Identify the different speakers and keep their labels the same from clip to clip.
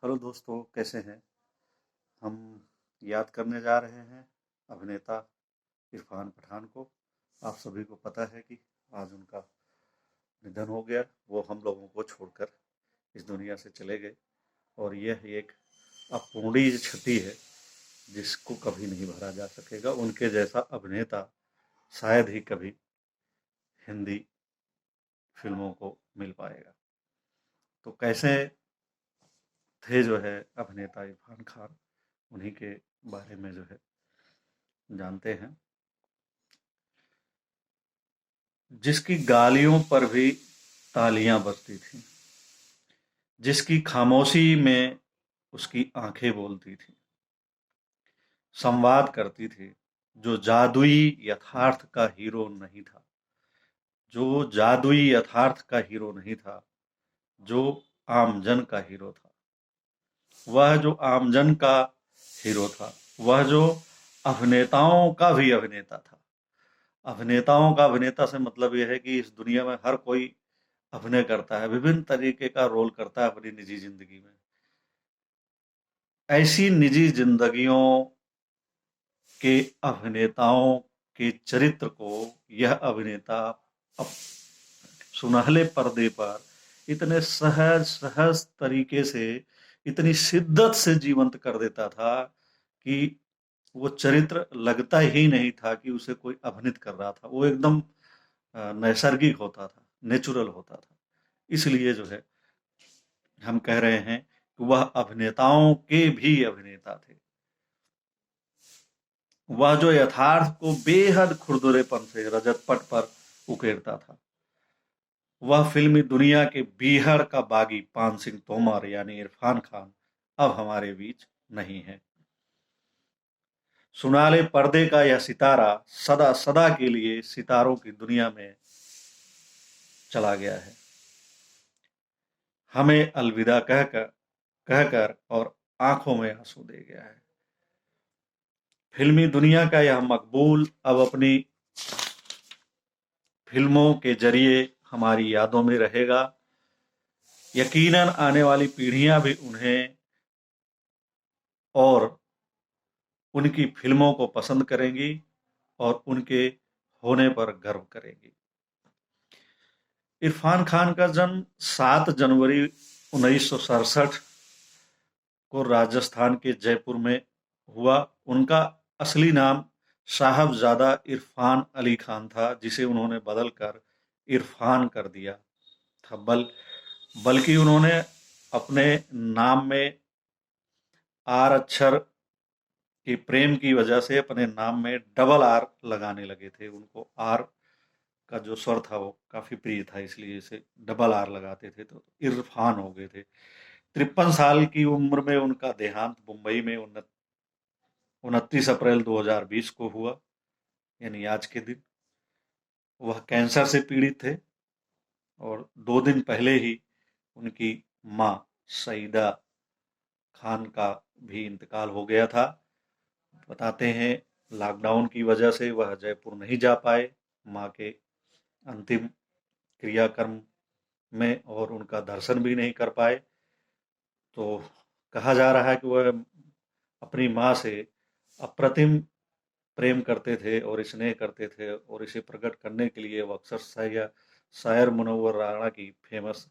Speaker 1: Hello दोस्तों, कैसे हैं? हम याद करने जा रहे हैं अभिनेता इरफान पठान को। आप सभी को पता है कि आज उनका निधन हो गया। वो हम लोगों को छोड़कर इस दुनिया से चले गए और यह एक अपूरणीय क्षति है जिसको कभी नहीं भरा जा सकेगा। उनके जैसा अभिनेता शायद ही कभी हिंदी फिल्मों को मिल पाएगा। तो कैसे थे जो है अभिनेता इरफान खान, उन्हीं के बारे में जो है जानते हैं। जिसकी गालियों पर भी तालियां बजती थीं, जिसकी खामोशी में उसकी आंखें बोलती थीं, संवाद करती थी, जो जादुई यथार्थ का हीरो नहीं था, जो जादुई यथार्थ का हीरो नहीं था, जो आमजन का हीरो था। वह जो आमजन का हीरो था, वह जो अभिनेताओं का भी अभिनेता था। अभिनेताओं का अभिनेता से मतलब यह है कि इस दुनिया में हर कोई अभिनय करता है, विभिन्न तरीके का रोल करता है अपनी निजी जिंदगी में। ऐसी निजी जिंदगियों के अभिनेताओं के चरित्र को यह अभिनेता अब सुनहले पर्दे पर इतने सहज सहज तरीके से, इतनी शिद्दत से जीवंत कर देता था कि वो चरित्र लगता ही नहीं था कि उसे कोई अभिनीत कर रहा था। वो एकदम नैसर्गिक होता था, नेचुरल होता था। इसलिए जो है हम कह रहे हैं कि वह अभिनेताओं के भी अभिनेता थे। वह जो यथार्थ को बेहद खुरदुरेपन से रजतपट पर उकेरता था। वह फिल्मी दुनिया के बीहड़ का बागी पान सिंह तोमर यानी इरफान खान अब हमारे बीच नहीं है। सुनाले पर्दे का यह सितारा सदा सदा के लिए सितारों की दुनिया में चला गया है, हमें अलविदा कहकर और आंखों में आंसू दे गया है। फिल्मी दुनिया का यह मकबूल अब अपनी फिल्मों के जरिए हमारी यादों में रहेगा। यकीनन आने वाली पीढ़ियां भी उन्हें और उनकी फिल्मों को पसंद करेंगी और उनके होने पर गर्व करेंगी। इरफान खान का जन्म 7 जनवरी 1967 को राजस्थान के जयपुर में हुआ। उनका असली नाम साहबजादा इरफान अली खान था, जिसे उन्होंने बदलकर इरफान कर दिया था। बल्कि उन्होंने अपने नाम में आर अक्षर के प्रेम की वजह से अपने नाम में डबल आर लगाने लगे थे। उनको आर का जो स्वर था वो काफी प्रिय था, इसलिए इसे डबल आर लगाते थे, तो इरफान हो गए थे। 53 साल की उम्र में उनका देहांत मुंबई में 29 अप्रैल 2020 को हुआ, यानी आज के दिन। वह कैंसर से पीड़ित थे और 2 दिन पहले ही उनकी माँ सईदा खान का भी इंतकाल हो गया था। बताते हैं लॉकडाउन की वजह से वह जयपुर नहीं जा पाए माँ के अंतिम क्रियाक्रम में, और उनका दर्शन भी नहीं कर पाए। तो कहा जा रहा है कि वह अपनी माँ से अप्रतिम प्रेम करते थे और स्नेह करते थे, और इसे प्रकट करने के लिए वो अक्सर शायर मुनव्वर राणा की फेमस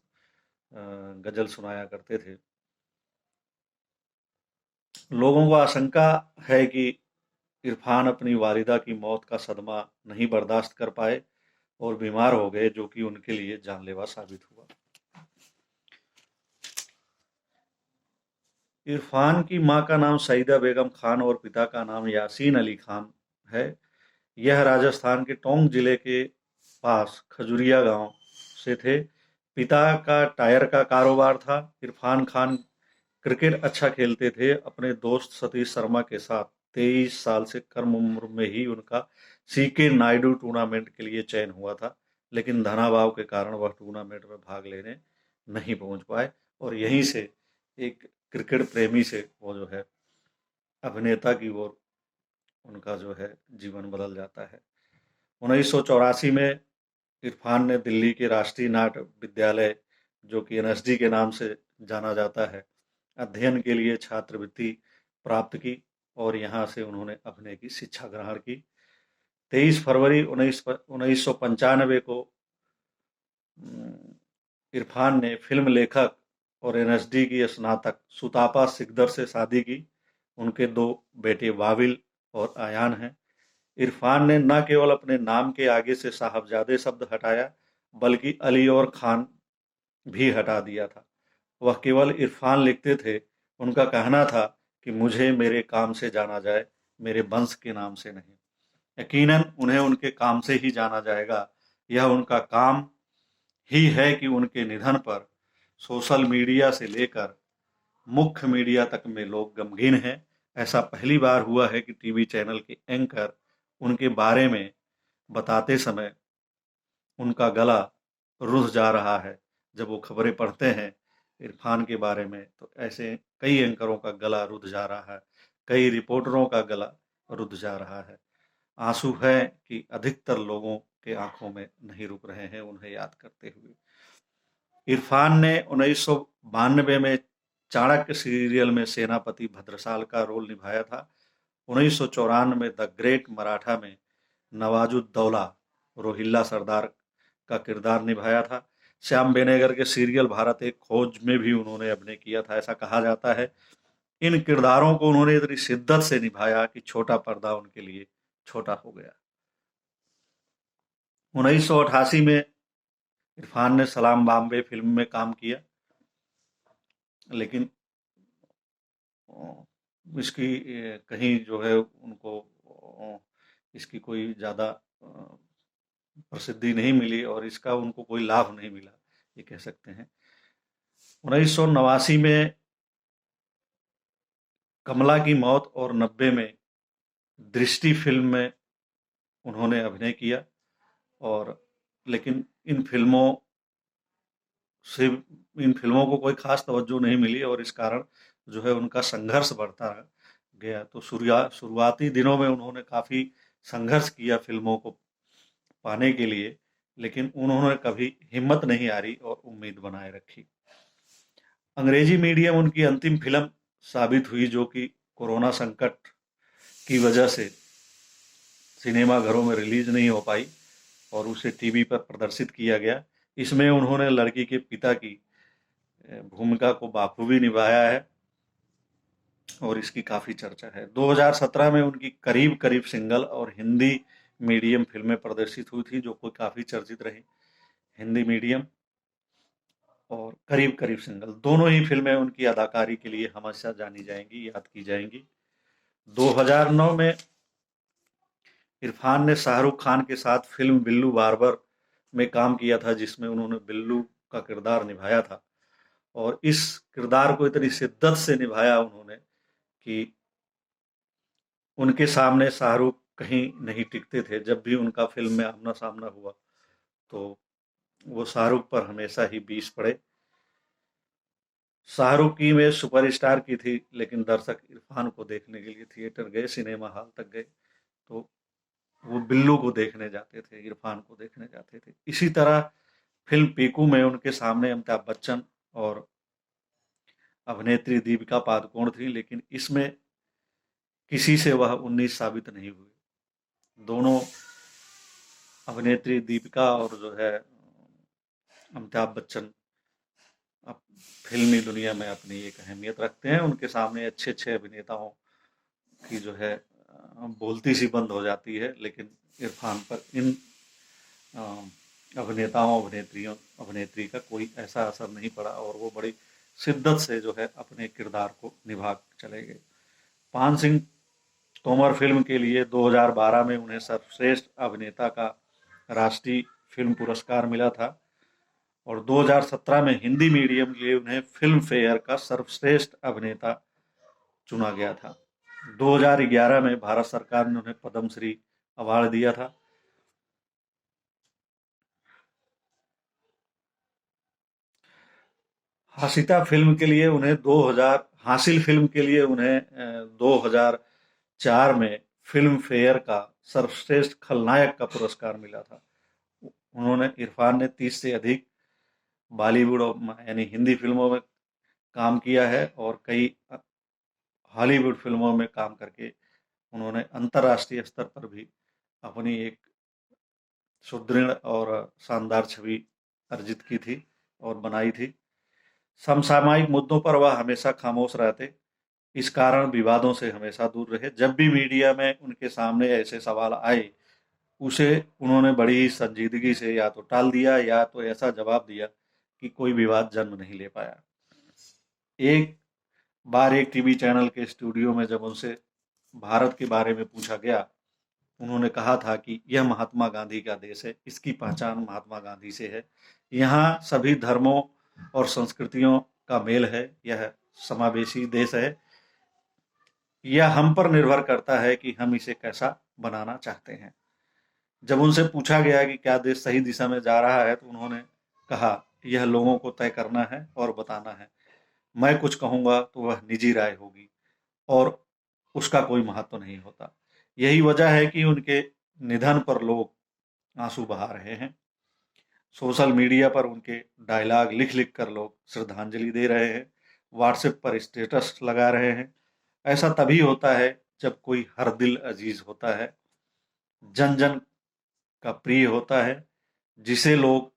Speaker 1: गजल सुनाया करते थे। लोगों को आशंका है कि इरफान अपनी वालिदा की मौत का सदमा नहीं बर्दाश्त कर पाए और बीमार हो गए, जो कि उनके लिए जानलेवा साबित हुआ। इरफान की मां का नाम सईदा बेगम खान और पिता का नाम यासीन अली खान है। यह राजस्थान के टोंक जिले के पास खजुरिया गांव से थे। पिता का टायर का कारोबार था। इरफान खान क्रिकेट अच्छा खेलते थे। अपने दोस्त सतीश शर्मा के साथ 23 साल से कम उम्र में ही उनका सीके नायडू टूर्नामेंट के लिए चयन हुआ था, लेकिन धनाभाव के कारण वह टूर्नामेंट में भाग लेने नहीं पहुंच पाए, और यहीं से एक क्रिकेट प्रेमी से वो जो है अभिनेता की ओर उनका जो है जीवन बदल जाता है। 1984 में इरफान ने दिल्ली के राष्ट्रीय नाट्य विद्यालय, जो कि एनएसडी के नाम से जाना जाता है, अध्ययन के लिए छात्रवृत्ति प्राप्त की और यहाँ से उन्होंने अभिनय की शिक्षा ग्रहण की। 23 फरवरी 1995 को इरफान ने फिल्म लेखक और एनएसडी की स्नातक सुतापा सिकदर से शादी की। उनके 2 बेटे वाबिल और आयान हैं। इरफान ने न केवल अपने नाम के आगे से साहबजादे शब्द हटाया, बल्कि अली और खान भी हटा दिया था। वह केवल इरफान लिखते थे। उनका कहना था कि मुझे मेरे काम से जाना जाए, मेरे वंश के नाम से नहीं। यकीनन उन्हें उनके काम से ही जाना जाएगा। यह उनका काम ही है कि उनके निधन पर सोशल मीडिया से लेकर मुख्य मीडिया तक में लोग गमगीन हैं। ऐसा पहली बार हुआ है कि टीवी चैनल के एंकर उनके बारे में बताते समय उनका गला रुध जा रहा है। जब वो खबरें पढ़ते हैं इरफान के बारे में, तो ऐसे कई एंकरों का गला रुध जा रहा है, कई रिपोर्टरों का गला रुध जा रहा है। आंसू है कि अधिकतर लोगों के आंखों में नहीं रुक रहे हैं उन्हें याद करते हुए। इरफान ने 1992 में चाणक्य सीरियल में सेनापति भद्रसाल का रोल निभाया था। 1994 में द ग्रेट मराठा में नवाजुद्दौला रोहिल्ला सरदार का किरदार निभाया था। श्याम बेनेगर के सीरियल भारत एक खोज में भी उन्होंने अभिनय किया था। ऐसा कहा जाता है इन किरदारों को उन्होंने इतनी शिद्दत से निभाया कि छोटा पर्दा उनके लिए छोटा हो गया। 1988 में इरफान ने सलाम बॉम्बे फिल्म में काम किया, लेकिन इसकी कहीं जो है उनको इसकी कोई ज़्यादा प्रसिद्धि नहीं मिली और इसका उनको कोई लाभ नहीं मिला, ये कह सकते हैं। 1989 में कमला की मौत और 90 में दृष्टि फिल्म में उन्होंने अभिनय किया, और लेकिन इन फिल्मों को कोई खास तवज्जो नहीं मिली और इस कारण जो है उनका संघर्ष बढ़ता गया। तो शुरुआती दिनों में उन्होंने काफ़ी संघर्ष किया फिल्मों को पाने के लिए, लेकिन उन्होंने कभी हिम्मत नहीं हारी और उम्मीद बनाए रखी। अंग्रेजी मीडियम उनकी अंतिम फिल्म साबित हुई, जो कि कोरोना संकट की वजह से सिनेमा घरों में रिलीज नहीं हो पाई और उसे टीवी पर प्रदर्शित किया गया। इसमें उन्होंने लड़की के पिता की भूमिका को बाखूबी निभाया है और इसकी काफ़ी चर्चा है। 2017 में उनकी करीब करीब सिंगल और हिंदी मीडियम फिल्में प्रदर्शित हुई थी, जो कोई काफ़ी चर्चित रही। हिंदी मीडियम और करीब करीब सिंगल, दोनों ही फिल्में उनकी अदाकारी के लिए हमेशा जानी जाएंगी, याद की जाएंगी। 2009 में इरफान ने शाहरुख खान के साथ फिल्म बिल्लू बार्बर में काम किया था, जिसमें उन्होंने बिल्लू का किरदार निभाया था और इस किरदार को इतनी शिद्दत से निभाया उन्होंने कि उनके सामने शाहरुख कहीं नहीं टिकते थे। जब भी उनका फिल्म में आमना सामना हुआ तो वो शाहरुख पर हमेशा ही बीस पड़े। शाहरुख की इमेज सुपरस्टार की थी, लेकिन दर्शक इरफान को देखने के लिए थिएटर गए, सिनेमा हॉल तक गए, तो वो बिल्लू को देखने जाते थे, इरफान को देखने जाते थे। इसी तरह फिल्म पीकू में उनके सामने अमिताभ बच्चन और अभिनेत्री दीपिका पादुकोण थी, लेकिन इसमें किसी से वह 19 साबित नहीं हुई। दोनों अभिनेत्री दीपिका और जो है अमिताभ बच्चन अब फिल्मी दुनिया में अपनी एक अहमियत रखते हैं। उनके सामने अच्छे अच्छे अभिनेताओं की जो है बोलती सी बंद हो जाती है, लेकिन इरफान पर इन अभिनेताओं अभिनेत्री का कोई ऐसा असर नहीं पड़ा और वो बड़ी शिद्दत से जो है अपने किरदार को निभा चले गए। पान सिंह तोमर फिल्म के लिए 2012 में उन्हें सर्वश्रेष्ठ अभिनेता का राष्ट्रीय फिल्म पुरस्कार मिला था और 2017 में हिंदी मीडियम के लिए उन्हें फिल्म फेयर का सर्वश्रेष्ठ अभिनेता चुना गया था। 2011 में भारत सरकार ने उन्हें पद्मश्री अवार्ड दिया था। हासिल फिल्म के लिए उन्हें 2004 में फिल्म फेयर का सर्वश्रेष्ठ खलनायक का पुरस्कार मिला था। इरफान ने 30 से अधिक बॉलीवुड यानी हिंदी फिल्मों में काम किया है और कई हॉलीवुड फिल्मों में काम करके उन्होंने अंतर्राष्ट्रीय स्तर पर भी अपनी एक सुदृढ़ और शानदार छवि अर्जित की थी और बनाई थी। समसामयिक मुद्दों पर वह हमेशा खामोश रहते, इस कारण विवादों से हमेशा दूर रहे। जब भी मीडिया में उनके सामने ऐसे सवाल आए, उसे उन्होंने बड़ी ही संजीदगी से या तो टाल दिया या तो ऐसा जवाब दिया कि कोई विवाद जन्म नहीं ले पाया। एक बार एक टीवी चैनल के स्टूडियो में जब उनसे भारत के बारे में पूछा गया, उन्होंने कहा था कि यह महात्मा गांधी का देश है, इसकी पहचान महात्मा गांधी से है। यहाँ सभी धर्मों और संस्कृतियों का मेल है, यह समावेशी देश है। यह हम पर निर्भर करता है कि हम इसे कैसा बनाना चाहते हैं। जब उनसे पूछा गया कि क्या देश सही दिशा में जा रहा है, तो उन्होंने कहा, यह लोगों को तय करना है और बताना है। मैं कुछ कहूंगा तो वह निजी राय होगी और उसका कोई महत्व नहीं होता। यही वजह है कि उनके निधन पर लोग आंसू बहा रहे हैं। सोशल मीडिया पर उनके डायलॉग लिख लिख कर लोग श्रद्धांजलि दे रहे हैं, व्हाट्सएप पर स्टेटस लगा रहे हैं। ऐसा तभी होता है जब कोई हर दिल अजीज होता है, जन जन का प्रिय होता है, जिसे लोग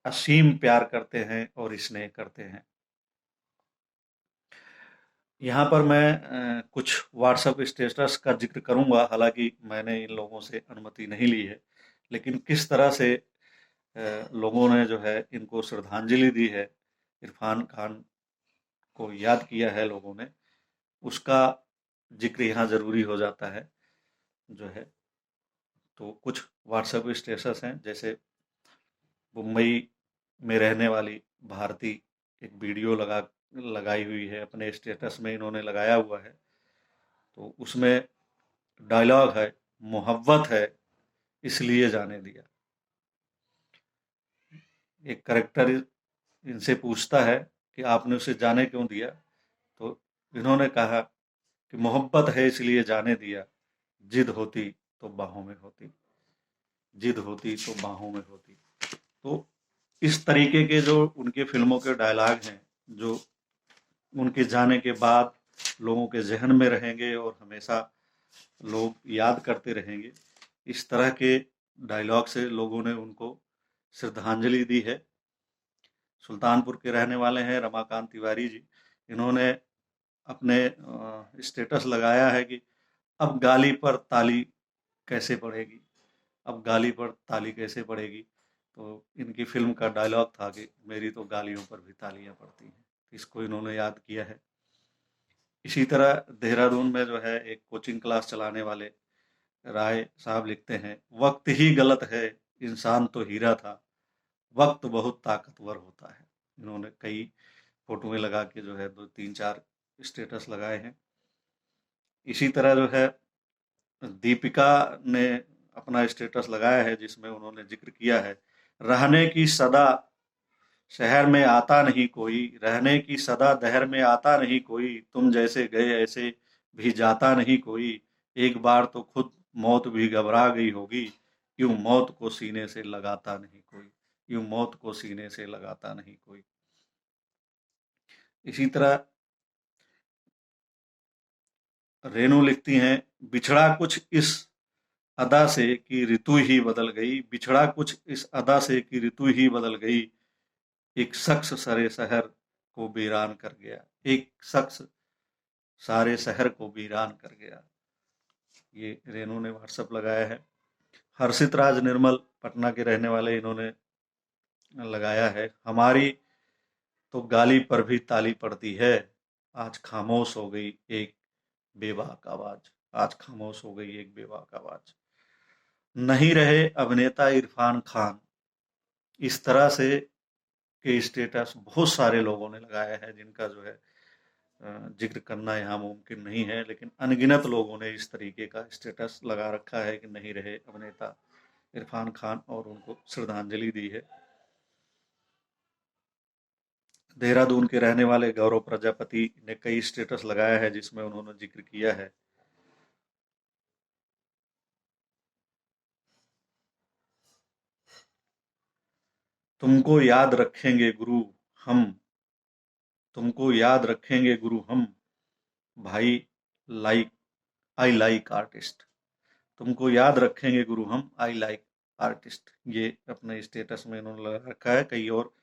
Speaker 1: असीम प्यार करते हैं और स्नेह करते हैं। यहाँ पर मैं कुछ व्हाट्सएप स्टेटस का जिक्र करूंगा, हालांकि मैंने इन लोगों से अनुमति नहीं ली है, लेकिन किस तरह से लोगों ने जो है इनको श्रद्धांजलि दी है, इरफान खान को याद किया है लोगों ने, उसका जिक्र यहाँ जरूरी हो जाता है जो है। तो कुछ व्हाट्सएप स्टेटस हैं, जैसे मुंबई में रहने वाली भारती एक वीडियो लगाई हुई है, अपने स्टेटस में इन्होंने लगाया हुआ है। तो उसमें डायलॉग है, मोहब्बत है इसलिए जाने दिया। एक करेक्टर इनसे पूछता है कि आपने उसे जाने क्यों दिया, तो इन्होंने कहा कि मोहब्बत है इसलिए जाने दिया, जिद होती तो बाहों में होती, जिद होती तो बाहों में होती। तो इस तरीके के जो उनके फिल्मों के डायलॉग हैं, जो उनके जाने के बाद लोगों के जहन में रहेंगे और हमेशा लोग याद करते रहेंगे, इस तरह के डायलॉग से लोगों ने उनको श्रद्धांजलि दी है। सुल्तानपुर के रहने वाले हैं रमाकांत तिवारी जी, इन्होंने अपने स्टेटस लगाया है कि अब गाली पर ताली कैसे पड़ेगी, अब गाली पर ताली कैसे पड़ेगी। तो इनकी फिल्म का डायलॉग था कि मेरी तो गालियों पर भी तालियां पड़ती हैं, इसको इन्होंने याद किया है। इसी तरह देहरादून में जो है एक कोचिंग क्लास चलाने वाले राय साहब लिखते हैं, वक्त ही गलत है, इंसान तो हीरा था, वक्त बहुत ताकतवर होता है। इन्होंने कई फोटोएं लगा के जो है 2 3 4 स्टेटस लगाए हैं। इसी तरह जो है दीपिका ने अपना स्टेटस लगाया है, जिसमें उन्होंने जिक्र किया है, रहने की सदा शहर में आता नहीं कोई, रहने की सदा दहर में आता नहीं कोई, तुम जैसे गए ऐसे भी जाता नहीं कोई, एक बार तो खुद मौत भी घबरा गई होगी, यूं मौत को सीने से लगाता नहीं कोई, यूं मौत को सीने से लगाता नहीं कोई। इसी तरह रेनू लिखती हैं, बिछड़ा कुछ इस अदा से कि ऋतु ही बदल गई, बिछड़ा कुछ इस अदा से कि ऋतु ही बदल गई, एक शख्स सारे शहर को वीरान कर गया, एक शख्स सारे शहर को वीरान कर गया। ये रेनू ने व्हाट्सएप लगाया है। हर्षित राज निर्मल पटना के रहने वाले, इन्होंने लगाया है, हमारी तो गाली पर भी ताली पड़ती है, आज खामोश हो गई एक बेबाक आवाज, आज खामोश हो गई एक बेबाक आवाज, नहीं रहे अभिनेता इरफान खान। इस तरह से के स्टेटस बहुत सारे लोगों ने लगाया है, जिनका जो है जिक्र करना यहाँ मुमकिन नहीं है, लेकिन अनगिनत लोगों ने इस तरीके का स्टेटस लगा रखा है कि नहीं रहे अभिनेता इरफान खान और उनको श्रद्धांजलि दी है। देहरादून के रहने वाले गौरव प्रजापति ने कई स्टेटस लगाया है, जिसमें उन्होंने जिक्र किया है, तुमको याद रखेंगे गुरु हम, तुमको याद रखेंगे गुरु हम, भाई लाइक आई लाइक आर्टिस्ट। तुमको याद रखेंगे गुरु हम, आई लाइक आर्टिस्ट। ये अपने स्टेटस में इन्होंने लगा रखा है, कई और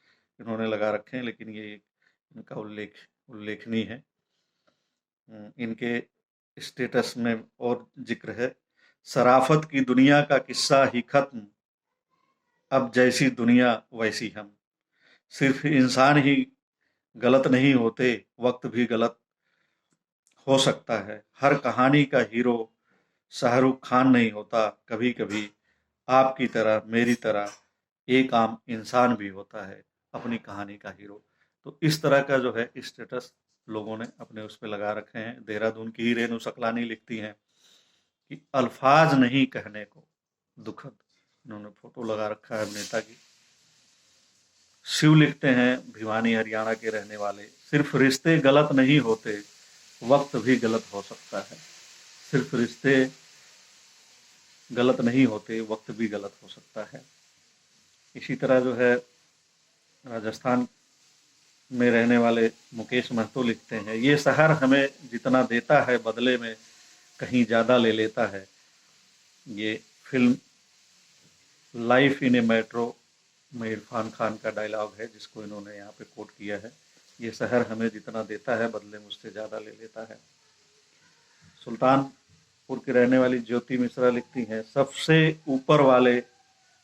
Speaker 1: इन्होंने लगा रखे हैं, लेकिन ये इनका उल्लेखनीय है। इनके स्टेटस में और जिक्र है, शराफत की दुनिया का किस्सा ही खत्म, अब जैसी दुनिया वैसी हम। सिर्फ इंसान ही गलत नहीं होते, वक्त भी गलत हो सकता है। हर कहानी का हीरो शाहरुख खान नहीं होता, कभी कभी आपकी तरह मेरी तरह एक आम इंसान भी होता है अपनी कहानी का हीरो। तो इस तरह का जो है स्टेटस लोगों ने अपने उस पे लगा रखे हैं। देहरादून की ही रेणु सकलानी लिखती हैं कि अल्फाज नहीं कहने को दुखद, इन्होंने फोटो लगा रखा है अभिनेता की। शिव लिखते हैं, भिवानी हरियाणा के रहने वाले, सिर्फ रिश्ते गलत नहीं होते, वक्त भी गलत हो सकता है। सिर्फ रिश्ते गलत नहीं होते, वक्त भी गलत हो सकता है। इसी तरह जो है राजस्थान में रहने वाले मुकेश महतो लिखते हैं, ये शहर हमें जितना देता है बदले में कहीं ज़्यादा ले लेता है। ये film life in A metro में इरफान खान का डायलॉग है, जिसको इन्होंने यहाँ पे कोट किया है। ये शहर हमें जितना देता है बदले में उससे ज़्यादा ले लेता है। सुल्तानपुर के रहने वाली ज्योति मिश्रा लिखती हैं, सबसे ऊपर वाले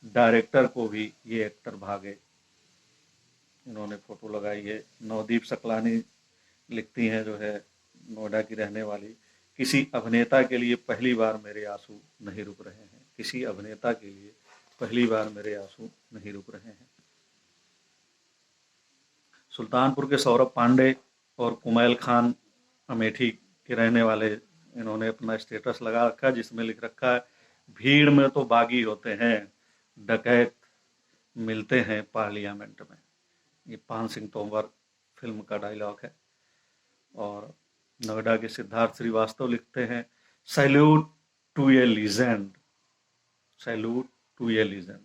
Speaker 1: डायरेक्टर को भी ये एक्टर भागे, इन्होंने फोटो लगाई है। नवदीप सकलानी लिखती हैं जो है, नोएडा की रहने वाली, किसी अभिनेता के लिए पहली बार मेरे आंसू नहीं रुक रहे हैं। किसी अभिनेता के लिए पहली बार मेरे आंसू नहीं रुक रहे हैं। सुल्तानपुर के सौरभ पांडे और कुमैल खान अमेठी के रहने वाले, इन्होंने अपना स्टेटस लगा रखा है जिसमें लिख रखा है, भीड़ में तो बागी होते हैं, डकैत मिलते हैं पार्लियामेंट में। ये पान सिंह तोमर फिल्म का डायलॉग है। और नोएडा के सिद्धार्थ श्रीवास्तव लिखते हैं, salute to a legend, salute to a legend.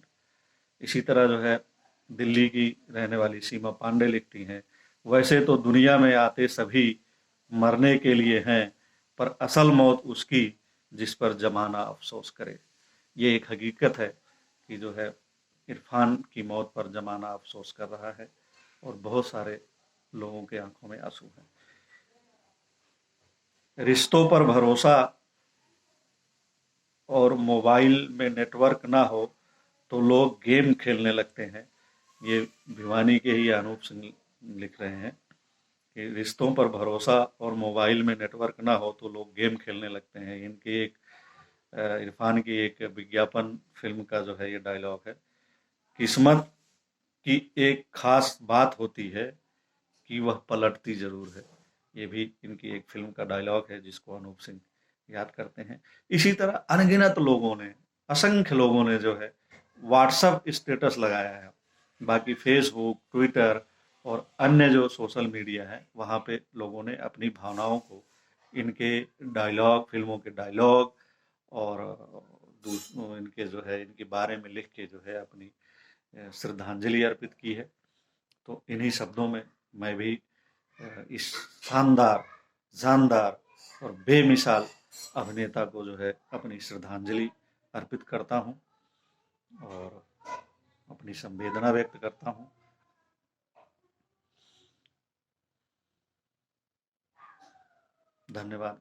Speaker 1: इसी तरह जो है दिल्ली की रहने वाली सीमा पांडे लिखती हैं, वैसे तो दुनिया में आते सभी मरने के लिए हैं, पर असल मौत उसकी जिस पर जमाना अफसोस करे। ये एक हकीकत है कि जो है इरफान की मौत पर जमाना अफसोस कर रहा है और बहुत सारे लोगों के आंखों में आंसू हैं। रिश्तों पर भरोसा और मोबाइल में नेटवर्क ना हो तो लोग गेम खेलने लगते हैं। ये भिवानी के ही अनूप सिंह लिख रहे हैं कि रिश्तों पर भरोसा और मोबाइल में नेटवर्क ना हो तो लोग गेम खेलने लगते हैं। इनकी एक इरफान की एक विज्ञापन फिल्म का जो है ये डायलॉग है, किस्मत की एक खास बात होती है कि वह पलटती जरूर है। ये भी इनकी एक फिल्म का डायलॉग है जिसको अनूप सिंह याद करते हैं। इसी तरह अनगिनत लोगों ने, असंख्य लोगों ने जो है व्हाट्सएप स्टेटस लगाया है। बाकी फेसबुक, ट्विटर और अन्य जो सोशल मीडिया है वहाँ पे लोगों ने अपनी भावनाओं को इनके डायलॉग, फिल्मों के डायलॉग और इनके जो है इनके बारे में लिख के जो है अपनी श्रद्धांजलि अर्पित की है। तो इन्हीं शब्दों में मैं भी इस शानदार, जानदार और बेमिसाल अभिनेता को जो है अपनी श्रद्धांजलि अर्पित करता हूँ और अपनी संवेदना व्यक्त करता हूँ। धन्यवाद।